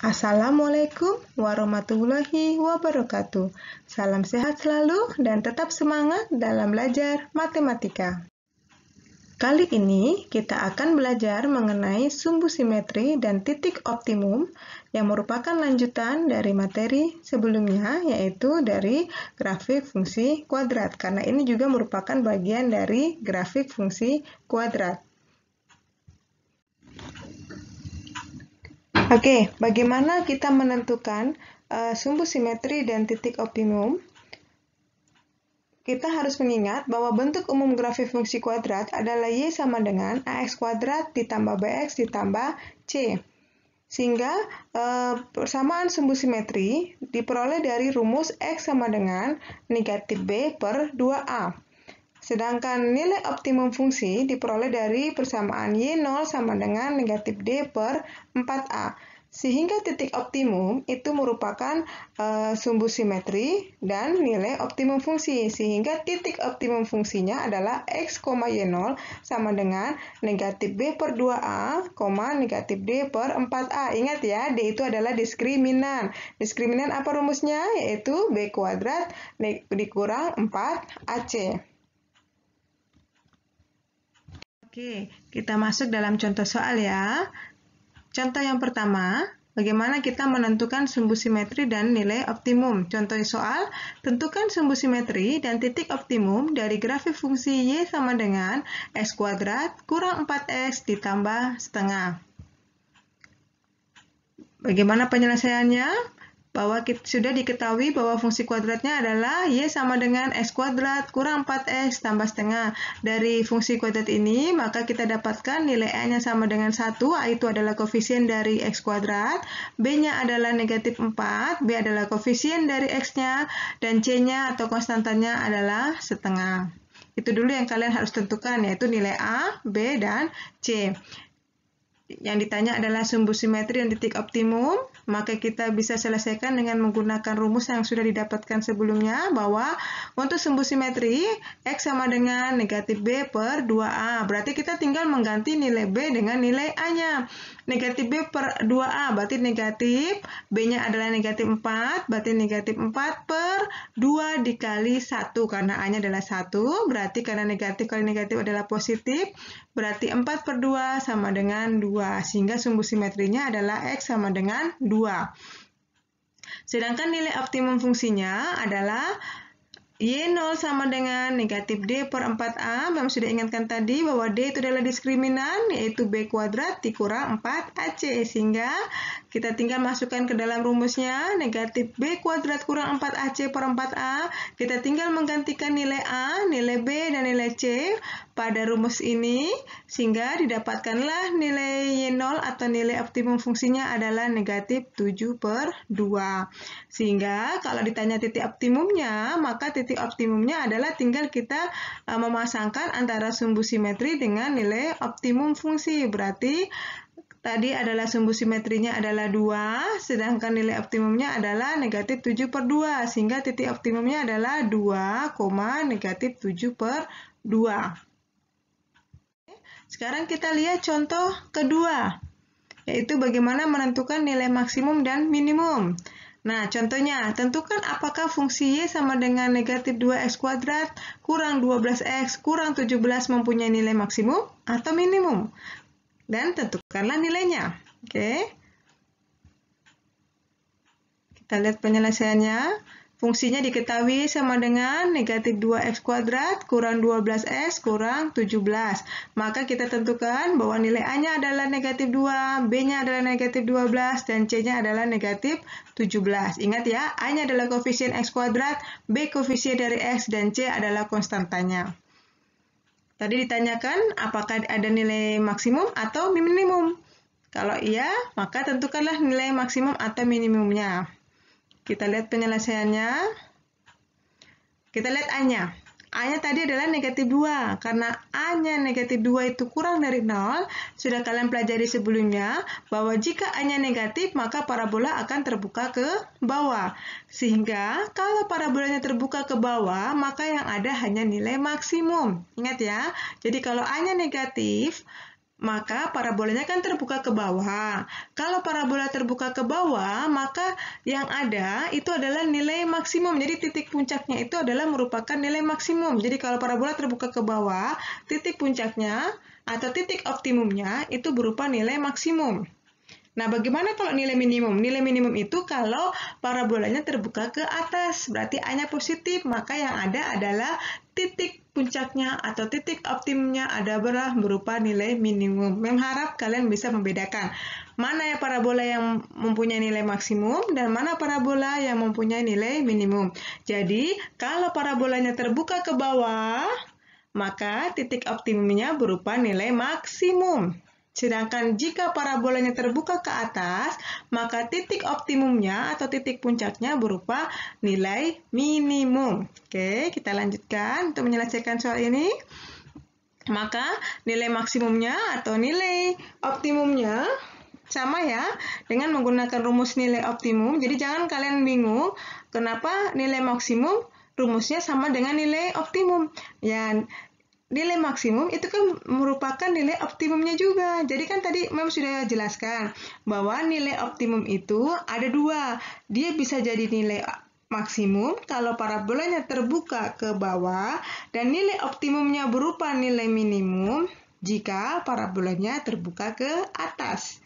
Assalamualaikum warahmatullahi wabarakatuh. Salam sehat selalu dan tetap semangat dalam belajar matematika. Kali ini kita akan belajar mengenai sumbu simetri dan titik optimum yang merupakan lanjutan dari materi sebelumnya, yaitu dari grafik fungsi kuadrat, karena ini juga merupakan bagian dari grafik fungsi kuadrat. Oke, bagaimana kita menentukan sumbu simetri dan titik optimum? Kita harus mengingat bahwa bentuk umum grafik fungsi kuadrat adalah Y sama dengan AX kuadrat ditambah BX ditambah C. Sehingga persamaan sumbu simetri diperoleh dari rumus X sama dengan negatif B per 2A. Sedangkan nilai optimum fungsi diperoleh dari persamaan Y0 sama dengan negatif D per 4A. Sehingga titik optimum itu merupakan sumbu simetri dan nilai optimum fungsi. Sehingga titik optimum fungsinya adalah X, Y0 sama dengan negatif B per 2A, negatif D per 4A. Ingat ya, D itu adalah diskriminan. Diskriminan apa rumusnya? Yaitu B kuadrat dikurang 4AC. Oke, kita masuk dalam contoh soal ya. Contoh yang pertama, bagaimana kita menentukan sumbu simetri dan nilai optimum. Contoh soal, tentukan sumbu simetri dan titik optimum dari grafik fungsi Y sama dengan X kuadrat kurang 4X ditambah setengah. Bagaimana penyelesaiannya? Bahwa sudah diketahui bahwa fungsi kuadratnya adalah Y sama dengan X kuadrat kurang 4X tambah setengah. Dari fungsi kuadrat ini, maka kita dapatkan nilai A-nya sama dengan 1, A itu adalah koefisien dari X kuadrat, B-nya adalah negatif 4, B adalah koefisien dari X-nya, dan C-nya atau konstantanya adalah setengah. Itu dulu yang kalian harus tentukan, yaitu nilai A, B, dan C. Yang ditanya adalah sumbu simetri dan titik optimum, maka kita bisa selesaikan dengan menggunakan rumus yang sudah didapatkan sebelumnya, bahwa untuk sumbu simetri X sama dengan negatif B per 2A. Berarti kita tinggal mengganti nilai B dengan nilai A-nya. Negatif B per 2A berarti negatif, B-nya adalah negatif 4, berarti negatif 4 per 2 dikali 1, karena A-nya adalah 1, berarti karena negatif kali negatif adalah positif, berarti 4 per 2 sama dengan 2, sehingga sumbu simetrinya adalah X sama dengan 2. Sedangkan nilai optimum fungsinya adalah Y0 sama dengan negatif D per 4A. Memang sudah ingatkan tadi bahwa D itu adalah diskriminan, yaitu B kuadrat dikurang 4AC. Sehingga kita tinggal masukkan ke dalam rumusnya, negatif B kuadrat kurang 4AC per 4A. Kita tinggal menggantikan nilai A, nilai B, dan nilai C pada rumus ini, sehingga didapatkanlah nilai Y0 atau nilai optimum fungsinya adalah negatif 7 per 2. Sehingga kalau ditanya titik optimumnya, maka titik optimumnya adalah tinggal kita memasangkan antara sumbu simetri dengan nilai optimum fungsi. Berarti tadi adalah sumbu simetrinya adalah 2, sedangkan nilai optimumnya adalah negatif 7 per 2, sehingga titik optimumnya adalah 2, negatif 7 per 2. Sekarang kita lihat contoh kedua, yaitu bagaimana menentukan nilai maksimum dan minimum. Nah, contohnya, tentukan apakah fungsi Y sama dengan negatif 2X kuadrat kurang 12X kurang 17 mempunyai nilai maksimum atau minimum. Dan tentukanlah nilainya. Oke. Kita lihat penyelesaiannya. Fungsinya diketahui sama dengan negatif 2X kuadrat kurang 12X kurang 17. Maka kita tentukan bahwa nilai A-nya adalah negatif 2, B-nya adalah negatif 12, dan C-nya adalah negatif 17. Ingat ya, A-nya adalah koefisien X kuadrat, B koefisien dari X, dan C adalah konstantanya. Tadi ditanyakan apakah ada nilai maksimum atau minimum. Kalau iya, maka tentukanlah nilai maksimum atau minimumnya. Kita lihat penyelesaiannya. Kita lihat A-nya. A-nya tadi adalah negatif 2. Karena A-nya negatif 2 itu kurang dari 0, sudah kalian pelajari sebelumnya, bahwa jika A-nya negatif, maka parabola akan terbuka ke bawah. Sehingga, kalau parabolanya terbuka ke bawah, maka yang ada hanya nilai maksimum. Ingat ya, jadi kalau A-nya negatif, maka parabolanya kan terbuka ke bawah. Kalau parabola terbuka ke bawah, maka yang ada itu adalah nilai maksimum. Jadi titik puncaknya itu adalah merupakan nilai maksimum. Jadi kalau parabola terbuka ke bawah, titik puncaknya atau titik optimumnya itu berupa nilai maksimum. Nah, bagaimana kalau nilai minimum? Nilai minimum itu kalau parabolanya terbuka ke atas, berarti A-nya positif, maka yang ada adalah titik puncaknya atau titik optimumnya adalah berupa nilai minimum. Mem harap kalian bisa membedakan mana ya parabola yang mempunyai nilai maksimum dan mana parabola yang mempunyai nilai minimum. Jadi, kalau parabolanya terbuka ke bawah, maka titik optimumnya berupa nilai maksimum. Sedangkan jika parabolanya terbuka ke atas, maka titik optimumnya atau titik puncaknya berupa nilai minimum. Oke, kita lanjutkan untuk menyelesaikan soal ini. Maka nilai maksimumnya atau nilai optimumnya sama ya dengan menggunakan rumus nilai optimum. Jadi jangan kalian bingung kenapa nilai maksimum rumusnya sama dengan nilai optimum. Ya, nilai maksimum itu kan merupakan nilai optimumnya juga. Jadi kan tadi Mem sudah jelaskan bahwa nilai optimum itu ada dua. Dia bisa jadi nilai maksimum kalau parabolanya terbuka ke bawah dan nilai optimumnya berupa nilai minimum jika parabolanya terbuka ke atas.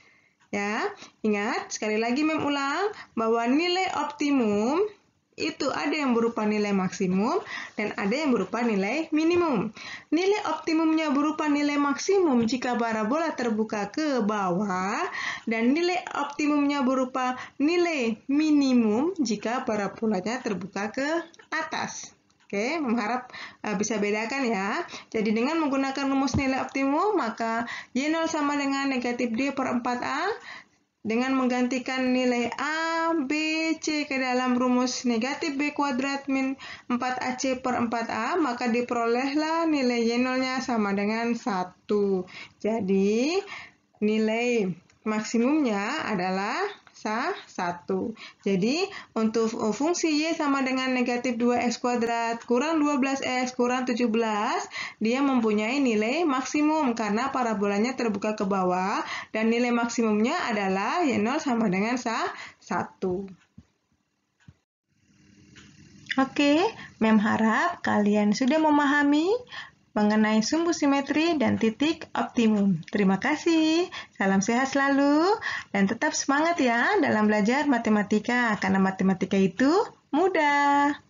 Ya, ingat sekali lagi Mem ulang bahwa nilai optimum itu ada yang berupa nilai maksimum dan ada yang berupa nilai minimum. Nilai optimumnya berupa nilai maksimum jika parabola terbuka ke bawah dan nilai optimumnya berupa nilai minimum jika parabolanya terbuka ke atas. Oke, mengharap bisa bedakan ya. Jadi dengan menggunakan rumus nilai optimum, maka Y0 sama dengan negatif D per 4A. Dengan menggantikan nilai A, B, C ke dalam rumus negatif B kuadrat min 4AC per 4A, maka diperolehlah nilai Y0-nya sama dengan 1. Jadi, nilai maksimumnya adalah 1. Jadi, untuk fungsi Y sama dengan negatif 2X kuadrat kurang 12X kurang 17, dia mempunyai nilai maksimum karena parabolanya terbuka ke bawah dan nilai maksimumnya adalah Y0 sama dengan 1. Oke, Mem harap kalian sudah memahami mengenai sumbu simetri dan titik optimum. Terima kasih. Salam sehat selalu dan tetap semangat ya dalam belajar matematika karena matematika itu mudah.